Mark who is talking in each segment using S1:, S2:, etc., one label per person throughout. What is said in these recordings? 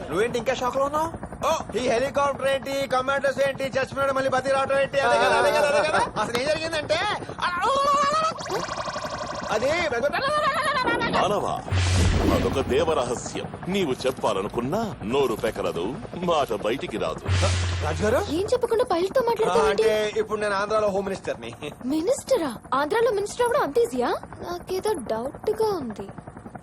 S1: నువ్వేంటి ఇంకా షాక్ లో ఉన్నావు? ఓ ఈ హెలికాప్టర్ ఏంటి, కమాండోస్ ఏంటి, చచ్చిపోయాడు మళ్ళీ బతి రావడం ఏంటి? అదే కదా, అదే కదా, అదే కదా. అసలు ఏం జరిగిందంటే అది
S2: మానవా, అదొక దేవరహస్యం. నీవు చెప్పాలనుకున్నా నోరు పెకరదు, మాట బయటికి రాదు.
S1: రాజుగారు
S3: ఏం చెప్పకుండా పైలట్ తో మాట్లాడతావేంటి?
S1: అంటే ఇప్పుడు నేను ఆంధ్రాలో హోమ్ మినిస్టర్ ని.
S3: మినిస్టరా? ఆంధ్రాలో మినిస్టర్ అవడం అంత ఈజీయా? నాకేదో డౌట్ గా ఉంది.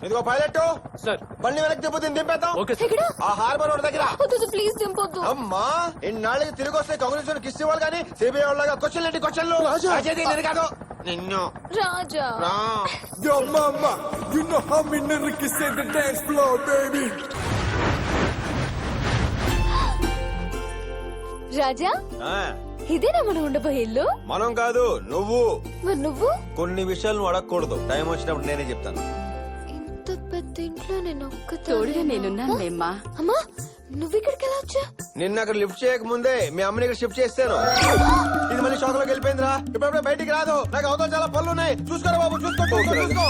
S1: ఇదిగో పైలట్
S4: సార్
S1: బండి వెనక్కి దింపుతుంది, దింపేద్దాం.
S4: Okay sir.
S3: ఎక్కడ?
S1: ఆ హార్బర్ రోడ్ దగ్గర.
S3: వద్దు, ప్లీజ్ దింపొద్దు.
S1: అమ్మా ఇన్నాళ్ళకి తిరిగి వస్తే కాంగ్రెస్ కిస్ ఇవ్వాలి కానీ సిబిఐ వాళ్ళగా క్వశ్చన్లు ఏంటి క్వశ్చన్లు? అజయ్ నేను కాదు నిన్ను
S3: రాజా
S1: రా.
S5: Yo, mama, you know how me nigga can say the dance floor, baby.
S3: రాజా,
S1: ఆ,
S3: ఇదేనా మనం ఉండబోయే ఇల్లు?
S1: మనం కాదు నువ్వు.
S3: మరి నువ్వు?
S1: కొన్ని విషయాలు నువ్వు అడగకూడదు, టైం వచ్చినప్పుడు నేనే చెప్తాను.
S3: ఇంత పెద్ద ఇంట్లో నేను
S6: తోడుగా నేనున్నానులేమ్మా.
S3: అమ్మా, నువ్వు ఇక్కడికి ఎలా వచ్చా?
S1: నిన్న అక్కడ లిఫ్ట్ చేయక ముందే మీ అమ్మని ఇక్కడ షిఫ్ట్ చేస్తాను. ఇది మళ్ళీ షాక్ లోకి వెళ్ళిపోయిందిరా, ఇప్పుడు బయటికి రాదు. నాకు అవతల చాలా పనులు ఉన్నాయి, చూసుకోరా బాబు, చూసుకో.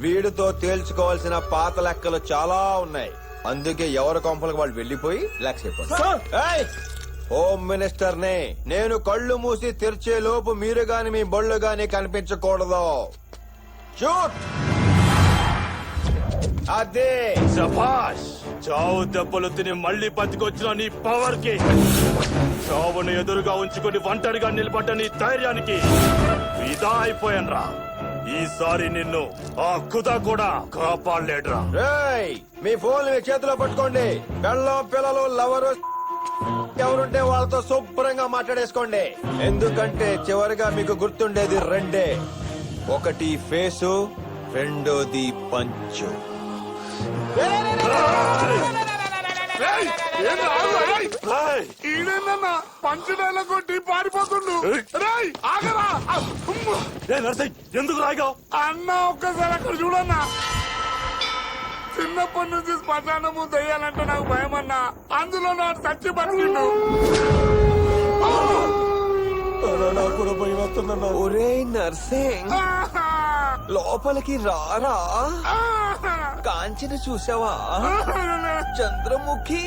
S1: వీడితో తేల్చుకోవాల్సిన పాత లెక్కలు చాలా ఉన్నాయి, అందుకే ఎవరి కొంపలకు వాళ్ళు వెళ్లిపోయి రిలాక్స్ అయిపోయి. హోమ్ మినిస్టర్ నే నేను, కళ్ళు మూసి తెరిచే లోపు మీరు గాని మీ బళ్ళు గాని కనిపించకూడదు. షూట్. అదే
S7: శభాష్. చావు దెబ్బలు తిని మళ్ళీ బతికొచ్చిన నీ పవర్ కి, చావును ఎదురుగా ఉంచుకుని ఒంటరిగా నిలబడ్డ నీ ధైర్యానికి ఫిదా అయిపోయాన్రా. ఈసారి నిన్ను ఆ ఖుదా కూడా కాపాడలేడురా.
S1: రేయ్, మీ ఫోన్ మీ చేతిలో పట్టుకోండి. పెళ్ళం పిల్లలు లవరు ఎవరుంటే వాళ్ళతో శుభ్రంగా మాట్లాడేసుకోండి. ఎందుకంటే చివరిగా మీకు గుర్తుండేది రెండే, ఒకటి ఫేసు, రెండోది పంచు.
S5: ఈడేనన్నా పంచడాల కొట్టి పారిపోతుండు. రేయ్ ఆగరా.
S7: ఎందుకు రాగావు?
S5: అన్న ఒక్కసారి అక్కడ చూడన్నా. చిన్నప్పటి నుంచి శ్మశానము దయ్యాలంటే నాకు భయం అన్నా, అందులో నాకు చచ్చి బతికిండు.
S1: నాకు కూడా భయం వస్తుందన్నా. ఒరే నర్సింగ్, లోపలికి రారా. కాంచన చూసావా? చంద్రముఖి,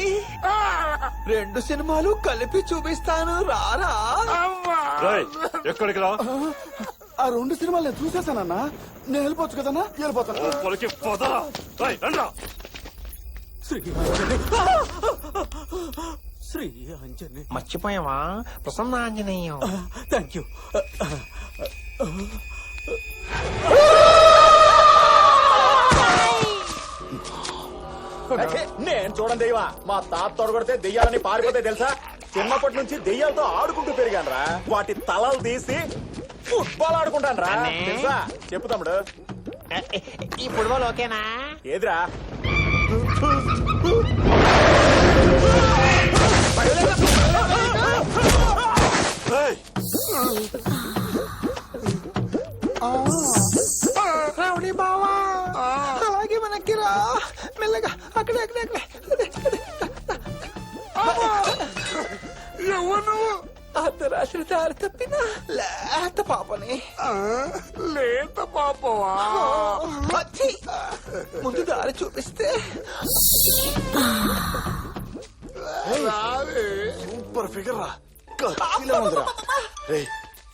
S1: 2 సినిమాలు కలిపి చూపిస్తాను, రారా.
S7: ఎక్కడికి రా?
S5: ఆ 2 సినిమాలు నేను చూసేసానన్నా. నేను వెళ్ళిపోవచ్చు కదన్నా, వెళ్ళిపోతాను.
S7: లోపలికి పోతారా? రండ్రా.
S5: శ్రీ ఆంజనేయ.
S1: మర్చిపోయావా? ప్రసన్న ఆంజనేయం.
S5: Thank you.
S4: నేను చూడండి దెయ్యమా, మా తాత తొడగొడితే దెయ్యాలని పారిపోతే తెలుసా? చిన్నప్పటి నుంచి దెయ్యాలతో ఆడుకుంటూ పెరిగానరా. వాటి తలలు తీసి ఫుట్బాల్ ఆడుకుంటానరా, తెలుసా? చెప్పు తమ్ముడు.
S1: ఈ ఫుట్బాల్ ఓకేనా?
S4: ఏదిరా?
S1: రావుడి బావా, అలాగే మనకి రా, మెల్లగా అక్కడే అక్కడే అక్కడే.
S5: ఎవరు నువ్వు?
S1: అర్ధరాత్రి దారి తప్పిన లేత పాపని.
S5: లేత పాపవా?
S1: వచ్చి ముందు దారి చూపిస్తే.
S7: సూపర్ ఫిగర్ రా. ఉందిరా.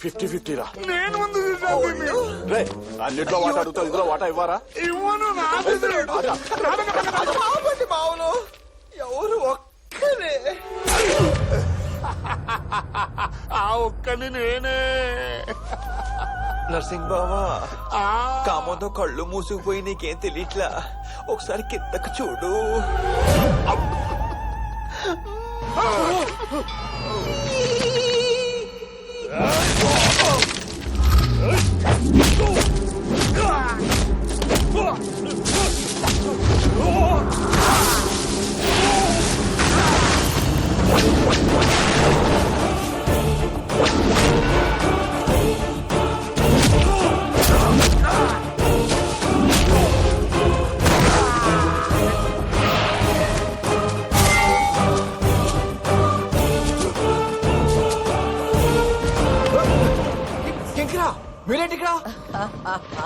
S7: 50-50 రా.
S5: నేను ముందు చూసాను.
S7: రే, అన్నిట్లో వాట అడుగుతావు, ఇందులో వాట ఇవ్వరా?
S5: ఇవ్వను.
S1: బావండి బావులు, ఎవరు ఒక్కరే.
S5: ఆ ఒక్కని నేనే.
S1: నర్సింగ్ బావా, కామంతో కళ్ళు మూసుకుపోయి నీకేం తెలియట్లా. ఒకసారి కిందకు చూడు.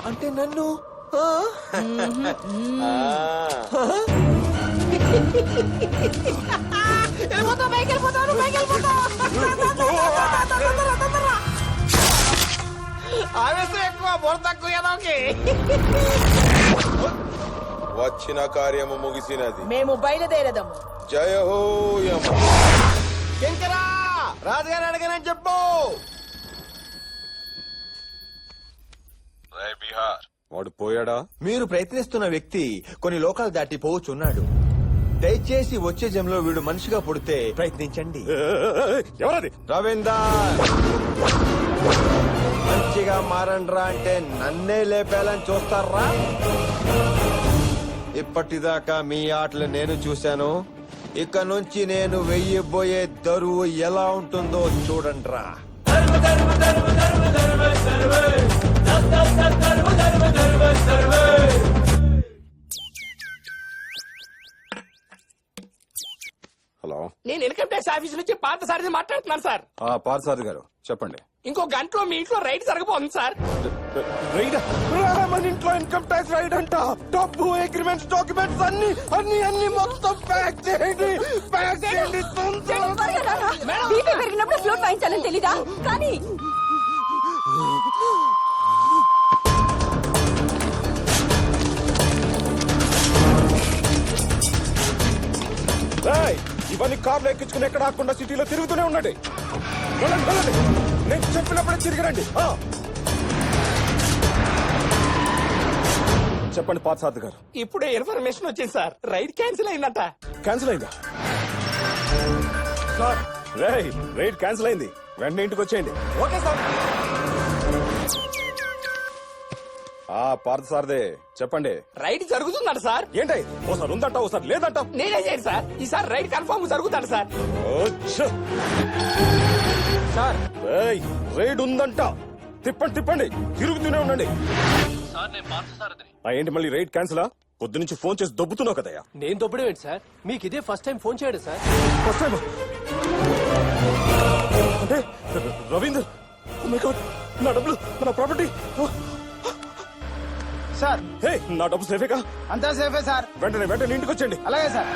S1: అంటే నన్ను
S5: ఆవేశం ఎక్కువ బుర్ర తక్కువ ఏదోకి.
S1: వచ్చిన కార్యము ముగిసినది.
S8: మేము బయలుదేరదాము.
S1: జయ హో యమ. శంకరా రాజుగారు అడగనని చెప్పు. వాడు పోయాడా? మీరు ప్రయత్నిస్తున్న వ్యక్తి కొన్ని లోకాలు దాటి పోవచ్చున్నాడు. దయచేసి వచ్చే జంలో వీడు మనిషిగా పుడితే ప్రయత్నించండి.
S4: ఎవరది?
S1: రవీందర్ మంచిగా మారండ్రా అంటే నన్నే లేపేయాలని చూస్తారా? ఇప్పటిదాకా మీ ఆటలు నేను చూశాను. ఇక నుంచి నేను వెయ్యబోయే దరువు ఎలా ఉంటుందో చూడండ్రా.
S4: హలో,
S5: నేను ఇన్కమ్ ట్యాక్స్ ఆఫీస్ నుంచి పాత సారిది మాట్లాడుతున్నాను సార్.
S4: పార్సారథి గారు చెప్పండి.
S5: ఇంకో గంటలో మీ ఇంట్లో రైడ్ జరగబోతుంది సార్.
S4: రైడ్? మన ఇంట్లో ఇన్కమ్ ట్యాక్స్ రైడ్ అంట. డబ్బు, అగ్రిమెంట్స్, డాక్యుమెంట్స్ అన్ని అన్ని అన్ని మొత్తం ప్యాక్ చేయండి. ప్యాక్ చేయండి.
S6: బీపీ పెరిగినప్పుడు ఫ్లూట్ వాయించాలని తెలీదా? కానీ
S4: ఏయ్, ఇవన్నీ కార్లు ఎక్కించుకుని ఎక్కడ ఆకుండా సిటీలో తిరుగుతూనే ఉండండి. వెళ్ళండి, వెళ్ళండి. నేను చెప్పినప్పుడే తిరిగిరండి. చెప్పండి పార్సారథి గారు.
S5: ఇప్పుడే ఇన్ఫర్మేషన్ వచ్చింది సార్. రైడ్ క్యాన్సిల్ అయిందంట.
S4: క్యాన్సిల్ అయిందా? సార్ రైడ్ క్యాన్సిల్ అయింది. వెంటనే ఇంటికి వచ్చేయండి.
S5: Okay sir.
S4: పార్థసారథి చెప్పండి.
S5: రైడ్ జరుగుతుందంట సార్.
S4: ఏంటి ఓసారి ఉందంట ఓసారి లేదంట?
S5: నేనే చేయండి సార్. ఈసారి రైడ్ కన్ఫర్మ్ జరుగుతాడు సార్.
S4: సార్ రైడ్ ఉందంట. తిప్పండి తిప్పండి, తిరుగుతూనే ఉండండి. ఏంటి మళ్ళీ రైడ్ క్యాన్సిల్? పొద్దు నుంచి ఫోన్ చేసి దొబ్బుతున్నావు కదయ్యా.
S5: నేను దొబ్బడం ఏంటి సార్? మీకు ఇదే ఫస్ట్ టైం ఫోన్ చేయడం సార్.
S4: ఫస్ట్ టైం అంటే రవీందర్, oh my God, నా డబ్బులు, నా ప్రాపర్టీ.
S5: సార్
S4: హే, నా డబ్బు సేఫేగా?
S5: అంతా సేఫే సార్.
S4: వెంటనే ఇంటికి వచ్చేయండి.
S5: అలాగే సార్.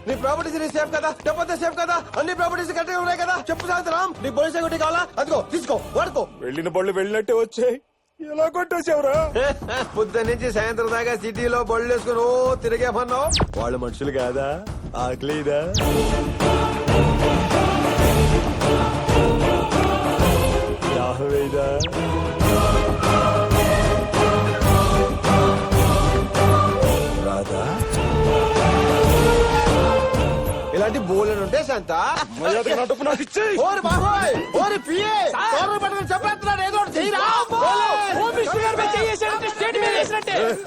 S1: నీ ప్రాపర్టీస్ నీ సేఫ్ కదా? డబ్బంతా సేఫ్ కదా? అన్ని ప్రాపర్టీస్ కరెక్ట్గా ఉన్నాయి కదా? చెప్పు సాయంత్రం. నీ పోలీస్ సెక్యూరిటీ కావాలా? అదిగో తీసుకో, వాడుకో.
S4: వెళ్ళిన బళ్ళు వెళ్ళినట్టే వచ్చాయి. ఎలా కొట్టేసావురా?
S1: పొద్దు నుంచి సాయంత్రం దాకా సిటీలో బళ్ళు వేసుకుని ఓ తిరిగేమన్నావు. వాళ్ళు మనుషులు కాదా? ఆకలిదా? దాహమేదా? రాదా? ఇలాంటి బోర్లు ఉంటే శాంత
S4: మర్యాదగా నా డబ్బు నాకు ఇచ్చేయ్.
S1: ఓరి బాబోయ్, ఓరి పిఏ తోరలు పట్టుకుని చంపేస్తున్నాడు. ఏదో ఒకటి చెయ్యిరా.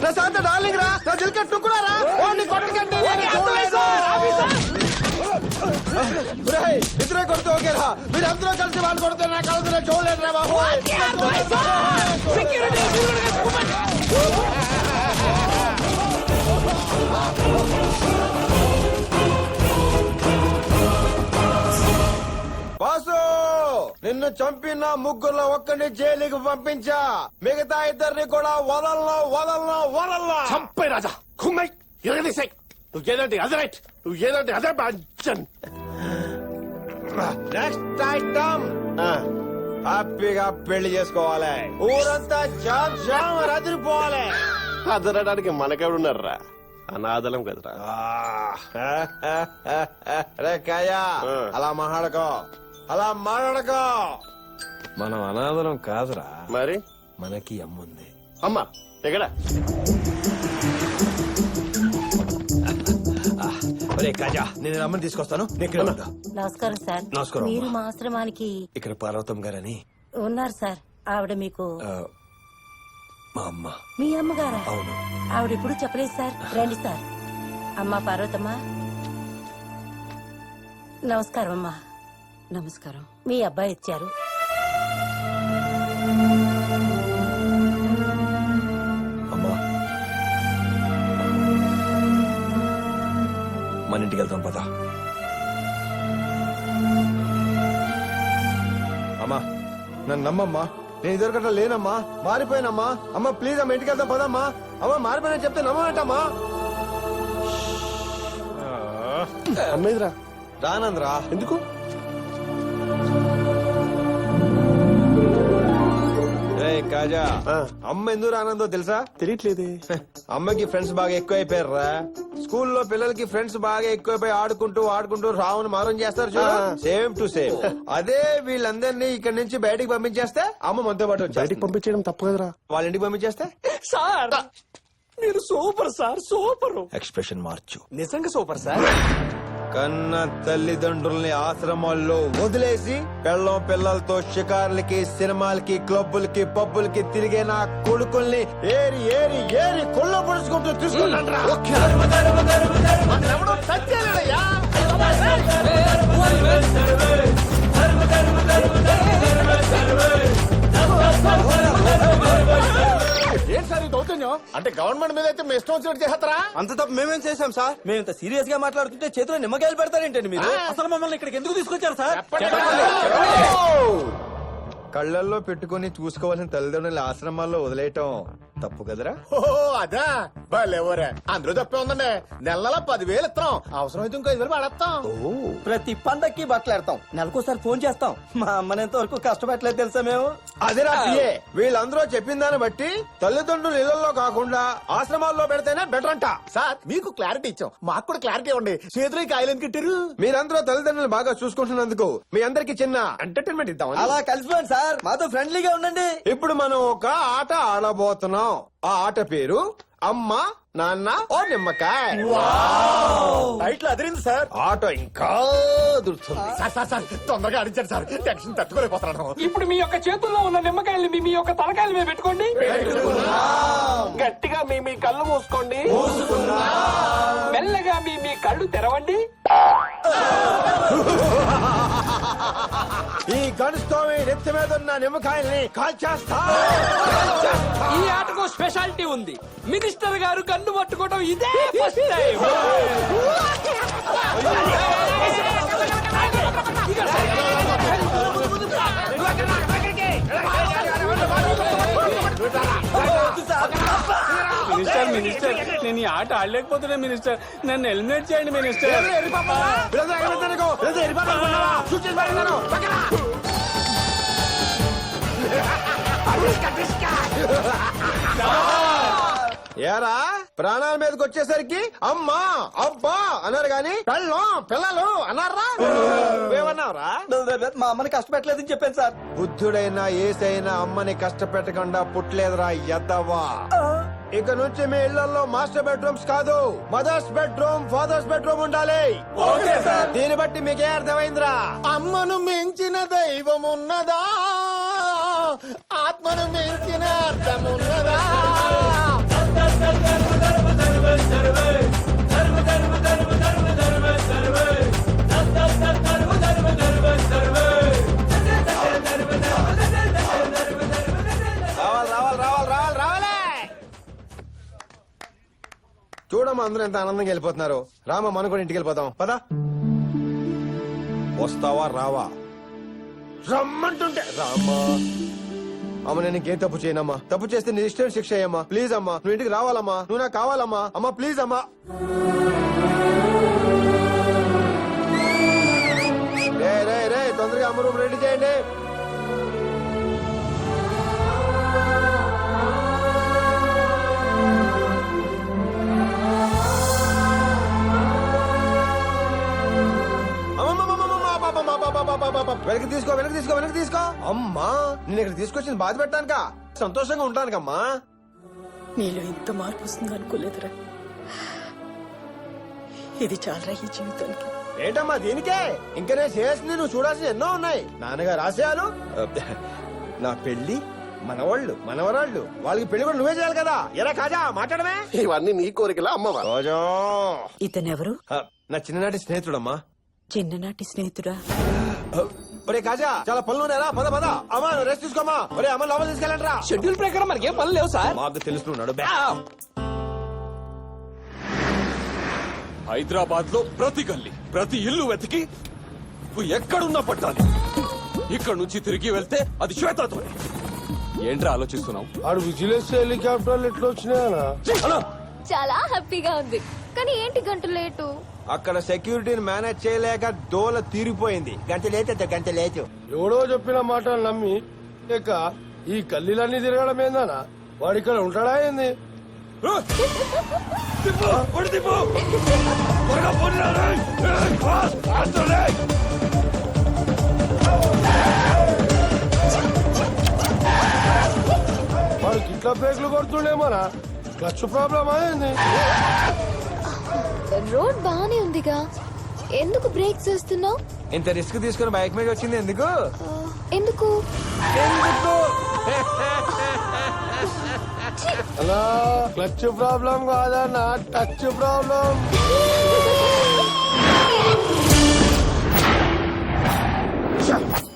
S1: నా శాంత డార్లింగ్ రా, నా జిల్కెట్ టుక్కురా రా. ఓ నీ కొట్టుకంటే ఇద్దరే కొడుతూ ఓకేరా. మీరు అందరూ కలిసి వాళ్ళు కొడితే నా కలుసు నేను చూడలేదు రా బాబు. బాసు, నిన్ను చంపిన ముగ్గురులో ఒక్కడిని జైలుకి పంపించా. మిగతా ఇద్దరిని కూడా వదలను.
S5: చంపే రాజా కుమ్మై ఎరగదీసాయి. నువ్వు ఏదంటే అదే రైట్, నువ్వు ఏదంటే అదే బ్యాచన్.
S1: నెక్స్ట్ ఐటమ్ హ్యాపీగా పెళ్లి చేసుకోవాలి. ఊరంతా జామ్ జామ్ అదిరిపోవాలి.
S5: అదరడానికి మనకెవడున్నారా? అనాథలం కదరా.
S1: రే కాయా, అలా మాట్లాడకో. మనం అనాథలం కాదురా.
S5: మరి
S1: మనకి అమ్ముంది.
S5: అమ్మా ఎక్కడ?
S1: ఒరే కాజా, నేను అమ్మని తీసుకొస్తాను.
S8: నమస్కారం సార్.
S1: నమస్కారం.
S8: మీరు మా ఆశ్రమానికి
S1: ఇక్కడ పార్వతం గారని
S8: ఉన్నారు సార్. ఆవిడ మీకు
S1: మా అమ్మ.
S8: మీ అమ్మగారా?
S1: అవును.
S8: ఆవిడెప్పుడు చెప్పలేదు సార్. రండి సార్. అమ్మా పార్వతమ్మ, నమస్కారం అమ్మా.
S6: నమస్కారం.
S8: మీ అబ్బాయి ఇచ్చారు.
S1: అమ్మా, మన ఇంటికి వెళ్తాం పద. అమ్మా, నన్ను నమ్మమ్మా. నేను ఇదివరకట్లా లేనమ్మా, మారిపోయానమ్మా. అమ్మ ప్లీజ్ అమ్మ, ఇంటికి వెళ్తాం పదమ్మా. అమ్మ మారిపోయినా చెప్తే నమ్మటమ్మా.
S5: అమ్మేదిరా
S1: రానంద్రా.
S5: ఎందుకు?
S1: రేయ్ కాజా,
S5: ఆ.
S1: అమ్మ ఎందుకు రానందో తెలుసా?
S5: తెలియట్లేదే.
S1: అమ్మకి ఫ్రెండ్స్ బాగా ఎక్కువైపోయారా. స్కూల్లో పిల్లలకి ఫ్రెండ్స్ బాగా ఎక్కువైపోయి ఆడుకుంటూ రావును మారం చేస్తారు చూడు. సేమ్ టు సేమ్ అదే వీళ్ళందరినీ ఇక్కడ నుంచి బయటికి పంపించేస్తే అమ్మ మనతో పాటు
S5: బయటికి
S1: వచ్చేస్తుంది.
S5: పంపించడం తప్పు కదరా.
S1: వాళ్ళ ఇంటికి పంపించేస్తే
S5: సార్ మీరు సూపర్ సార్, సూపర్.
S1: ఎక్స్ప్రెషన్ మార్చు.
S5: నిజంగా సూపర్ సార్.
S1: కన్న తల్లిదండ్రుల్ని ఆశ్రమాల్లో వదిలేసి పెళ్ళం పిల్లలతో షికార్లకి, సినిమాలకి, క్లబ్బులకి, పబ్బులకి తిరిగే నా కొడుకుల్ని ఏరి ఏరి ఏరి కొల్ల పొడుచుకుంటూ తీసుకుంటాను.
S4: ఏంటి సార్ ఈ దౌర్జన్యం? అంటే గవర్నమెంట్ మీద అయితే మీ ఇష్టం వచ్చినట్టు చేస్తారా?
S9: అంత తప్పు మేమేం చేశాం సార్? మేము ఇంత సీరియస్ గా మాట్లాడుతుంటే చేతిలో నిమ్మకాయలు పెడతారేంటండి మీరు? అసలు మమ్మల్ని ఇక్కడికి ఎందుకు తీసుకొచ్చారు సార్?
S1: కళ్ళల్లో పెట్టుకుని చూసుకోవాల్సిన తల్లిదండ్రుల ఆశ్రమాల్లో వదిలేయటం తప్పు కదరా?
S4: ఓహో అదా భలేవరే. అందరూ తప్పే ఉందండి. నెలల 10,000 ఇస్తాం, అవసరమైతే ఇంకో 5,000 పడేస్తాం.
S9: ప్రతి పండక్కి బట్టలు ఎడతాం, నెలకోసారి ఫోన్ చేస్తాం. మా అమ్మని ఎంత వరకు కష్టపెట్టలేదు తెలుసా మేము?
S1: అదేరా పిఏ, వీళ్ళందరూ చెప్పిన దాన్ని బట్టి తల్లిదండ్రులు ఇళ్లలో కాకుండా ఆశ్రమాల్లో పెడితేనే బెటర్ అంట.
S4: సార్ మీకు క్లారిటీ ఇచ్చాం, మాకు కూడా క్లారిటీ ఇవ్వండి. చేతులు కాయలు ఎందుకు కట్టారు?
S1: మీరందరూ తల్లిదండ్రులు బాగా చూసుకుంటున్నందుకు మీ అందరికి చిన్న ఎంటర్టైన్మెంట్ ఇద్దాం.
S9: అలా కలిసిపోండి సార్, మాతో ఫ్రెండ్లీగా ఉండండి.
S1: ఇప్పుడు మనం ఒక ఆట ఆడబోతున్నాం. ఆ ఆట పేరు అమ్మ నాన్న ఓ నిమ్మకాయ.
S4: టైట్లు అదిరింది సార్.
S1: ఆట ఇంకా దుర్తుంది.
S4: సార్ సార్ సార్ తొందరగా అడిచారు సార్, టెన్షన్ తట్టుకోలేకపోతున్నాను.
S5: ఇప్పుడు మీ యొక్క చేతుల్లో ఉన్న నిమ్మకాయల్ని మీ యొక్క తలకాయల మీద పెట్టుకోండి. గట్టిగా మీ కళ్ళు మూసుకోండి. మెల్లగా మీ కళ్ళు తెరవండి.
S1: ఈ గడుస్తో నెత్తి మీద ఉన్న నిమ్మకాయల్ని కాల్చేస్తా.
S5: ఈ ఆటకు స్పెషాలిటీ ఉంది. మినిస్టర్ గారు కన్ను పట్టుకోవడం ఇదే ఫస్ట్ టైం. మినిస్టర్ నేను ఈ ఆట ఆడలేకపోతున్నా మినిస్టర్, నన్ను ఎలిమినేట్ చేయండి మినిస్టర్.
S1: ఏరా ప్రాణాల మీదకి వచ్చేసరికి అమ్మా అబ్బా అన్నారు గాని పిల్లలు అన్నారా? ఏమన్నావురా?
S9: మా అమ్మని కష్టపెట్టలేదని చెప్పాను సార్.
S1: బుద్ధుడైనా ఏసైనా అమ్మని కష్టపెట్టకుండా పుట్టలేదురా ఎద్దవా. ఇక నుంచి మీ ఇళ్లలో మాస్టర్ బెడ్రూమ్స్ కాదు, మదర్స్ బెడ్రూమ్, ఫాదర్స్ బెడ్రూమ్ ఉండాలి. దీన్ని బట్టి మీకే అర్థమైందిరా?
S4: అమ్మను మించిన దైవం ఉన్నదా, ఆత్మను మించిన అర్థమున్నదా?
S1: చూడమ్మా అందరూ ఎంత ఆనందంగా వెళ్ళిపోతున్నారు. రామా మనం కూడా ఇంటికి వెళ్ళిపోతాం పదా. వస్తావా రావా? రమ్మంటుంటే రామ్మా. అమ్మ నేను ఇంకేం తప్పు చేయనమ్మా. తప్పు చేస్తే నీ ఇష్టం శిక్ష అయ్యమ్మా. ప్లీజ్ అమ్మా నువ్వు ఇంటికి రావాలమ్మా. నువ్వు నాకు కావాలమ్మా. అమ్మా ప్లీజ్ అమ్మా. రే తొందరగా అమ్మ రూమ్ రెడీ చేయండి. వెనక్కి తీసుకో. అమ్మా నేను ఇక్కడ తీసుకొచ్చింది బాధ పెట్టానుక, సంతోషంగా ఉంటానుకమ్మా.
S6: నీలో ఇంత మార్పు వస్తుంది అనుకోలేదురా. ఇది చాలరా ఈ జీవితానికి.
S1: ఏంటమ్మా దీనికే? ఇంకా నేను చేయాల్సింది నువ్వు చూడాల్సింది ఎన్నో ఉన్నాయి. నాన్నగారు ఆశయాలు, నా పెళ్లి, మనవరాళ్ళు వాళ్ళకి పెళ్లి కూడా నువ్వే చేయాలి కదా ఎరా కాజా మాట్లాడమే
S10: ఇవన్నీ నీ కోరికలా అమ్మవా?
S1: రోజా
S8: ఇతనెవరు?
S1: నా చిన్ననాటి స్నేహితుడమ్మా.
S8: చిన్ననాటి స్నేహితుడా?
S1: ఒరే కాజా చాలా పనులు ఉన్నారా? పద పద అమ్మా రెస్ట్ తీసుకోమా. ఒరే అమ్మ లోపల తీసుకెళ్ళండి రా.
S5: షెడ్యూల్ ప్రకారం మనకేం పనులు లేవు సార్.
S1: మాకు తెలుసుకున్నాడు
S7: హైదరాబాద్ లో ప్రతి గల్లీ ప్రతి ఇల్లు వెతికి నువ్వు ఎక్కడున్నా పట్టాలి. ఇక్కడ నుంచి తిరిగి వెళ్తే అది శ్వేతతో. ఏంట్రా ఆలోచిస్తున్నావు?
S9: ఆడు విజిలెన్స్ హెలికాప్టర్లు ఎట్లా వచ్చినాయనా?
S3: చాలా హ్యాపీగా ఉంది. కానీ ఏంటి గంట లేటు?
S1: అక్కడ సెక్యూరిటీని మేనేజ్ చేయలేక దోల తీరిపోయింది. గంట లేటు
S9: ఎవడో చెప్పిన మాటలు నమ్మి ఇక ఈ గల్లీలన్నీ తిరగడం ఏందనా? వాడు ఇక్కడ ఉంటాడా ఏంది? వాడికి ఇట్లా బ్రేక్లు కొడుతుండేమోనా? క్లచ్ ప్రాబ్లమ్ అయింది.
S3: రోడ్ బానే ఉందిగా, ఎందుకు బ్రేక్ చేస్తున్నావు?
S1: ఇంత రిస్క్ తీసుకుని బైక్ మీద వచ్చింది ఎందుకు?
S3: ఎందుకు?
S9: అలా క్లచ్ ప్రాబ్లం కాదన్నా, టచ్ ప్రాబ్లం.